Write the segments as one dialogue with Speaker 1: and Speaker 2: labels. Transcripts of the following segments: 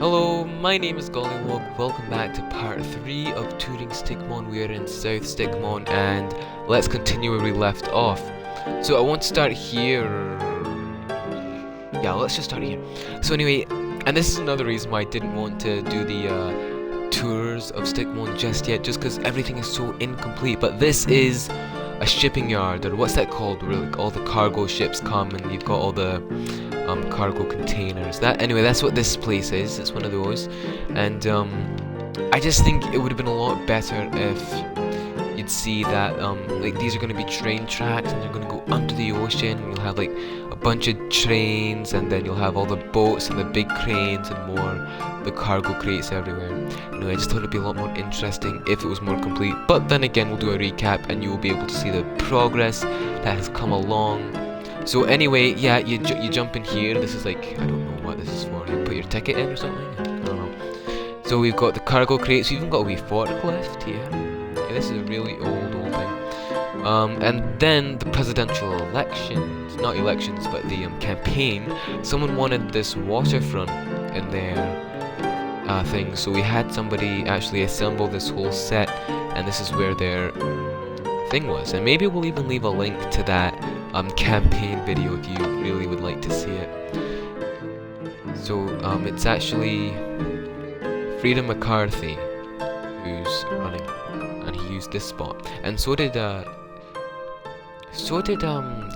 Speaker 1: Hello, my name is Gollywog. Welcome back to part 3 of touring Stick-Mon. We are in South Stick-Mon and let's continue where we left off. So I want to start here. Yeah, let's just start here. So anyway, and this is another reason why I didn't want to do the tours of Stick-Mon just yet, just because everything is so incomplete. But this is a shipping yard, or what's that called, where like all the cargo ships come and you've got all the cargo containers. Anyway, that's what this place is. It's one of those, and I just think it would have been a lot better if you'd see that like these are going to be train tracks and they're going to go under the ocean. You'll have like a bunch of trains, and then you'll have all the boats and the big cranes and more the cargo crates everywhere. I just thought it'd be a lot more interesting if it was more complete. But then again, we'll do a recap and you will be able to see the progress that has come along. So anyway, yeah, you jump in here. This is like, I don't know what this is for. You put your ticket in or something? I don't know. So we've got the cargo crates. We've even got a wee forklift here. Yeah, this is a really old thing. And then the presidential elections. Not elections, but the campaign. Someone wanted this waterfront in their thing. So we had somebody actually assemble this whole set. And this is where their thing was. And maybe we'll even leave a link to that campaign video if you really would like to see it. So it's actually Freedom McCarthy who's running, and he used this spot, and so did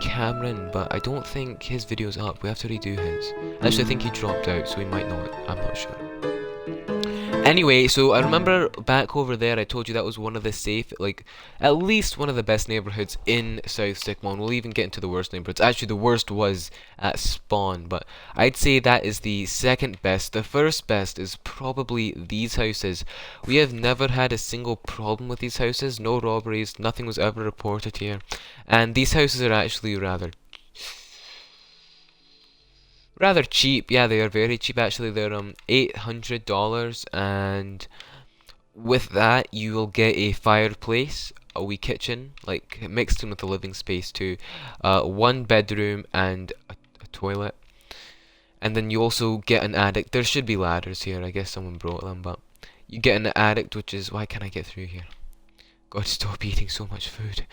Speaker 1: Cameron, but I don't think his video's up. We have to redo his. Actually, I think he dropped out, so he might not. I'm not sure. Anyway, so I remember back over there I told you that was one of the safe, like, at least one of the best neighborhoods in South Stick-Mon. We'll even get into the worst neighborhoods. Actually, the worst was at Spawn, but I'd say that is the second best. The first best is probably these houses. We have never had a single problem with these houses. No robberies, nothing was ever reported here. And these houses are actually rather cheap. Yeah, they are very cheap actually. They're $800, and with that you will get a fireplace, a wee kitchen, like mixed in with a living space too, one bedroom and a toilet, and then you also get an attic. There should be ladders here. I guess someone brought them, but you get an attic, which is, why can't I get through here? God, stop eating so much food.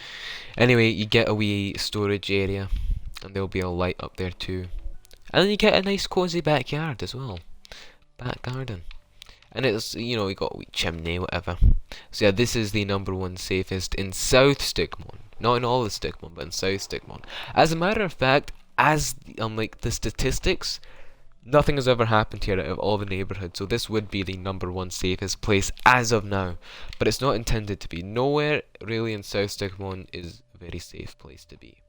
Speaker 1: Anyway, you get a wee storage area, and there'll be a light up there too. And then you get a nice cozy backyard as well. Back garden. And it's, you got a wee chimney, whatever. So yeah, this is the #1 safest in South Stick-Mon. Not in all the Stick-Mon, but in South Stick-Mon. As a matter of fact, as like the statistics, nothing has ever happened here out of all the neighborhoods. So this would be the #1 safest place as of now. But it's not intended to be. Nowhere really in South Stick-Mon is a very safe place to be.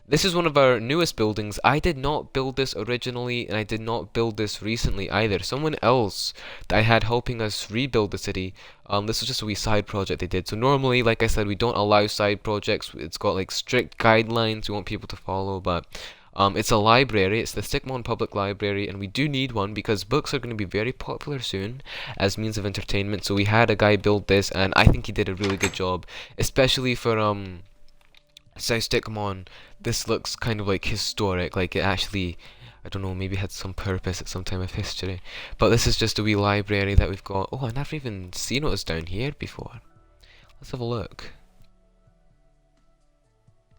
Speaker 1: This is one of our newest buildings. I did not build this originally, and I did not build this recently either. Someone else that I had helping us rebuild the city, this was just a wee side project they did. So normally, like I said, we don't allow side projects. It's got like strict guidelines we want people to follow, but it's a library. It's the Stick-Mon Public Library, and we do need one because books are going to be very popular soon as means of entertainment. So we had a guy build this, and I think he did a really good job, especially for South Stick-Mon. This looks kind of like historic, like it actually, I don't know, maybe had some purpose at some time of history. But this is just a wee library that we've got. Oh, I never even seen what was down here before. Let's have a look.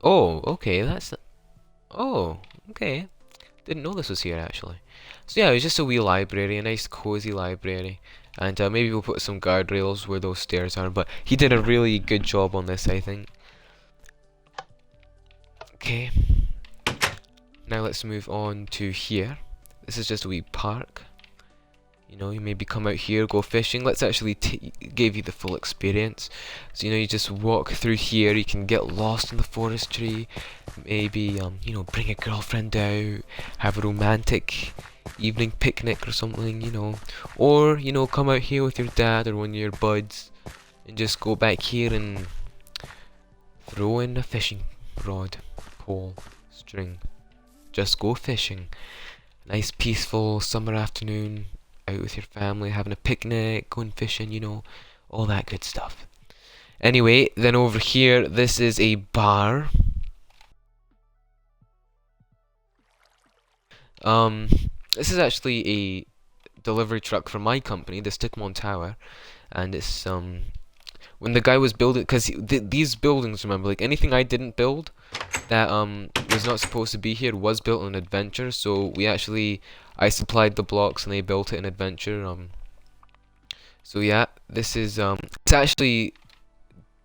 Speaker 1: Oh, okay, oh, okay. Didn't know this was here actually. So yeah, it was just a wee library, a nice cozy library. And maybe we'll put some guardrails where those stairs are, but he did a really good job on this, I think. Okay, now let's move on to here. This is just a wee park. You maybe come out here, go fishing. Let's actually give you the full experience. So you just walk through here. You can get lost in the forestry. Maybe bring a girlfriend out, have a romantic evening picnic or something. Or come out here with your dad or one of your buds, and just go back here and throw in a fishing rod. Pole, string, just go fishing. Nice peaceful summer afternoon out with your family, having a picnic, going fishing, all that good stuff. Anyway, then over here, this is a bar. This is actually a delivery truck from my company, the Stick-Mon Tower, and it's when the guy was building, because these buildings, remember, like anything I didn't build that was not supposed to be here was built in Adventure. So I supplied the blocks and they built it in Adventure. So yeah, this is it's actually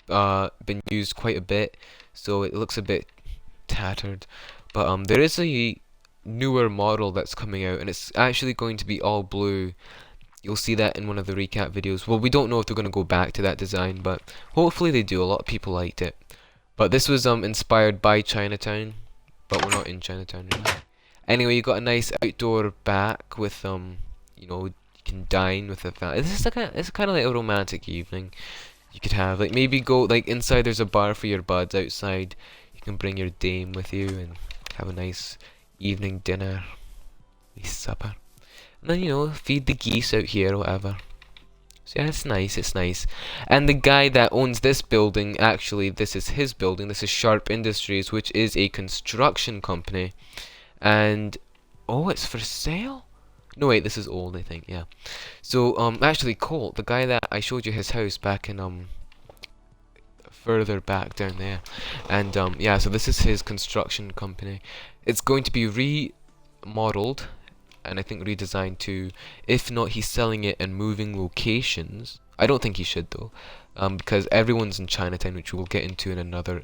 Speaker 1: been used quite a bit, so it looks a bit tattered. But there is a newer model that's coming out, and it's actually going to be all blue. You'll see that in one of the recap videos. Well, we don't know if they're going to go back to that design, but hopefully they do. A lot of people liked it. But this was inspired by Chinatown, but we're not in Chinatown really. Anyway, you got a nice outdoor back with you know, you can dine with a family. This is like it's kind of like a romantic evening. You could have like maybe go like inside. There's a bar for your buds. Outside, you can bring your dame with you and have a nice evening dinner, nice supper. And then, you know, feed the geese out here or whatever. So yeah, it's nice, it's nice. And the guy that owns this building, actually, this is his building. This is Sharp Industries, which is a construction company. And, oh, it's for sale? No, wait, this is old, I think, yeah. So, actually, Colt, the guy that I showed you his house back in, further back down there. And, yeah, so this is his construction company. It's going to be remodeled and I think redesigned too. If not, he's selling it and moving locations. I don't think he should though, because everyone's in Chinatown, which we'll get into in another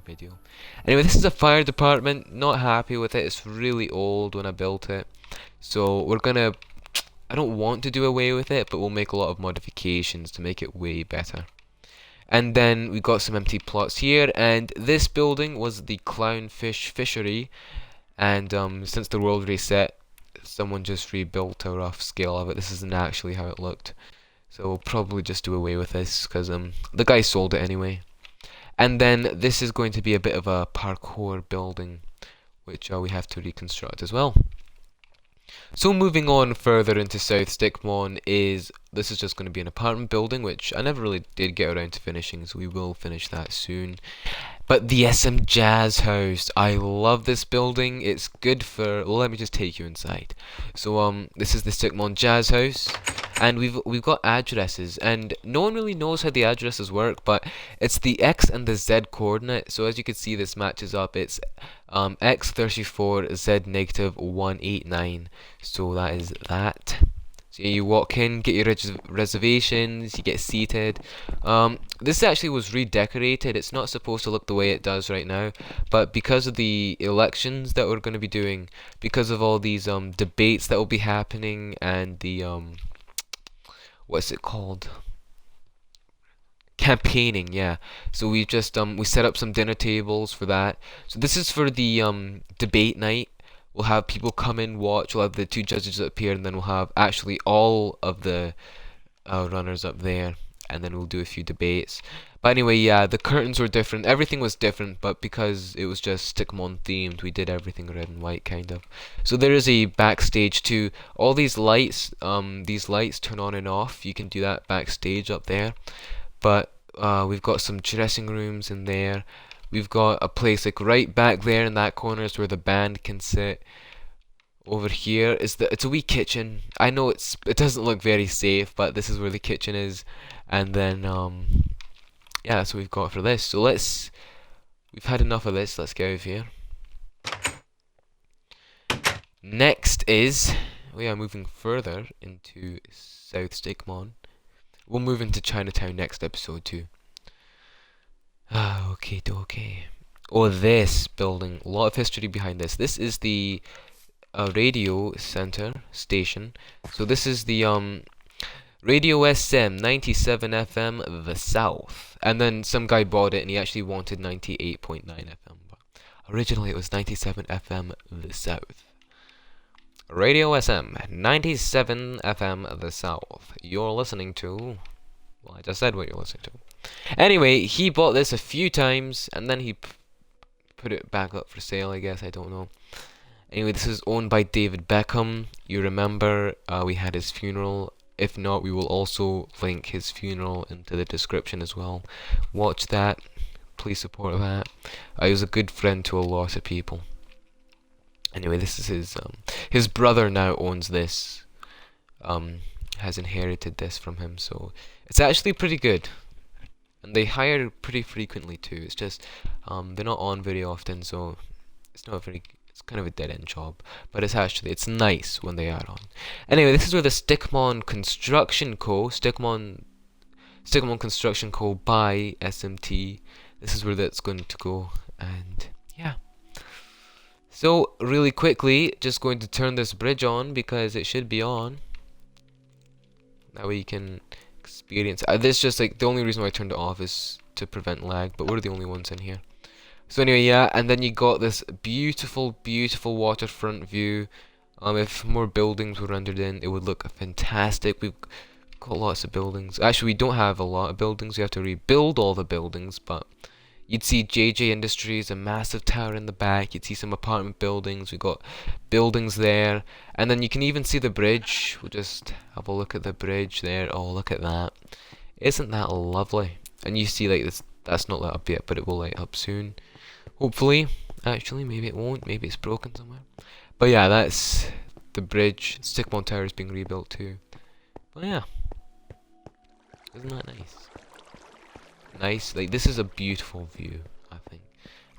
Speaker 1: video. Anyway, this is a fire department. Not happy with it. It's really old when I built it, so we're gonna. I don't want to do away with it, but we'll make a lot of modifications to make it way better. And then we got some empty plots here, and this building was the clownfish fishery. And since the world reset, someone just rebuilt a rough scale of it. This isn't actually how it looked, so we'll probably just do away with this because the guy sold it anyway. And then this is going to be a bit of a parkour building, which we have to reconstruct as well. So moving on further into South Stick-Mon this is just going to be an apartment building, which I never really did get around to finishing, so we will finish that soon. But the SM Jazz House, I love this building. It's good for. Well, let me just take you inside. So this is the Stick-Mon Jazz House, and we've got addresses, and no one really knows how the addresses work, but it's the X and the Z coordinate. So as you can see, this matches up. It's X34 Z negative 189. So that is that. So you walk in, get your reservations, you get seated. This actually was redecorated. It's not supposed to look the way it does right now, but because of the elections that we're going to be doing, because of all these debates that will be happening, and the what's it called? Campaigning, yeah. So we just we set up some dinner tables for that. So this is for the debate night. We'll have people come in, watch. We'll have the two judges up here, and then we'll have actually all of the runners up there, and then we'll do a few debates. But anyway, yeah, the curtains were different. Everything was different, but because it was just Stick-Mon themed, we did everything red and white, kind of. So there is a backstage too. All these lights turn on and off. You can do that backstage up there. But we've got some dressing rooms in there. We've got a place like right back there in that corner is where the band can sit. Over here is it's a wee kitchen. I know it doesn't look very safe, but this is where the kitchen is. And then yeah, that's what we've got for this. So we've had enough of this. Let's get out of here. Next is we are moving further into South Stick-Mon. We'll move into Chinatown next episode too. Okay, dokie. Oh, this building. A lot of history behind this. This is the radio center station. So this is the Radio SM 97 FM the South. And then some guy bought it and he actually wanted 98.9 FM. But originally it was 97 FM the South. Radio SM 97 FM the South. You're listening to. Well, I just said what you're listening to. Anyway, he bought this a few times and then he put it back up for sale, I guess. I don't know. Anyway, this is owned by David Beckham. You remember we had his funeral. If not, we will also link his funeral into the description as well. Watch that. Please support that. He was a good friend to a lot of people. Anyway, this is his brother now owns this. Has inherited this from him, so it's actually pretty good. And they hire pretty frequently too. It's just they're not on very often, so it's not very. It's kind of a dead end job, but it's nice when they are on. Anyway, this is where the Stick-Mon Construction Co. Stick-Mon Construction Co. by SMT. This is where that's going to go, and yeah. So really quickly, just going to turn this bridge on because it should be on. That way you can experience. This just like the only reason why I turned it off is to prevent lag, but we're the only ones in here. So anyway, yeah, and then you got this beautiful, beautiful waterfront view. If more buildings were rendered in, it would look fantastic. We've got lots of buildings. Actually, we don't have a lot of buildings. We have to rebuild all the buildings, but you'd see JJ Industries, a massive tower in the back. You'd see some apartment buildings. We've got buildings there. And then you can even see the bridge. We'll just have a look at the bridge there. Oh, look at that. Isn't that lovely? And you see like this, that's not lit up yet, but it will light up soon. Hopefully. Actually, maybe it won't. Maybe it's broken somewhere. But yeah, that's the bridge. Stick-Mon Tower is being rebuilt too. But yeah. Isn't that nice? Nice. Like, this is a beautiful view, I think.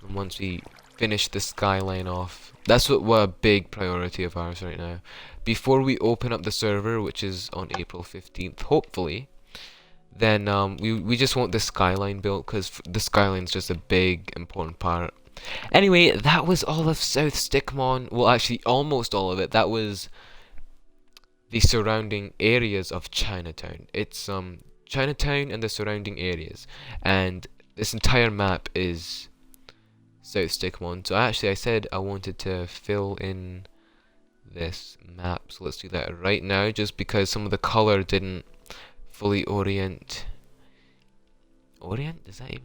Speaker 1: And once we finish the skyline off, that's what a big priority of ours right now. Before we open up the server, which is on April 15th, hopefully, then we just want the skyline built, because the skyline's just a big, important part. Anyway, that was all of South Stick-Mon. Well, actually, almost all of it. That was the surrounding areas of Chinatown. It's Chinatown and the surrounding areas, and this entire map is South Stick-Mon. So actually, I said I wanted to fill in this map, so let's do that right now, just because some of the color didn't fully orient. Is that even,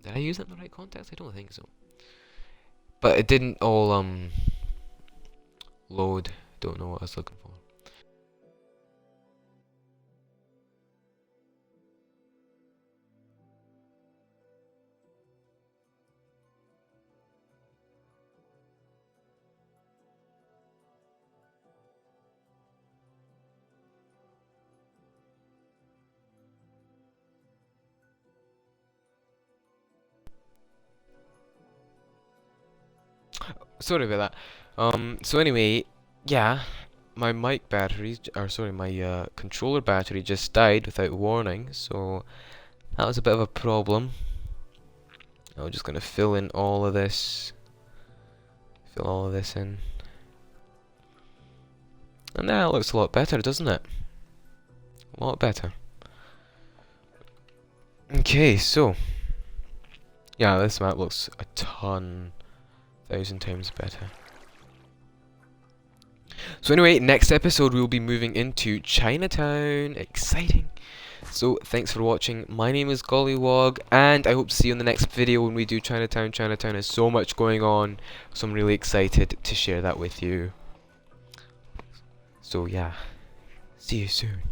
Speaker 1: did I use that in the right context? I don't think so. But it didn't all load. Don't know what I was looking for. Sorry about that. So anyway, yeah, my mic battery, or sorry, my controller battery just died without warning, so that was a bit of a problem. I'm just gonna fill in all of this, fill all of this in, and now it looks a lot better, doesn't it? A lot better. Okay, so yeah, this map looks a ton. 1,000 times better. So anyway, next episode we'll be moving into Chinatown. Exciting. So thanks for watching. My name is Gollywog, and I hope to see you in the next video when we do Chinatown. Chinatown has so much going on, so I'm really excited to share that with you. So yeah, see you soon.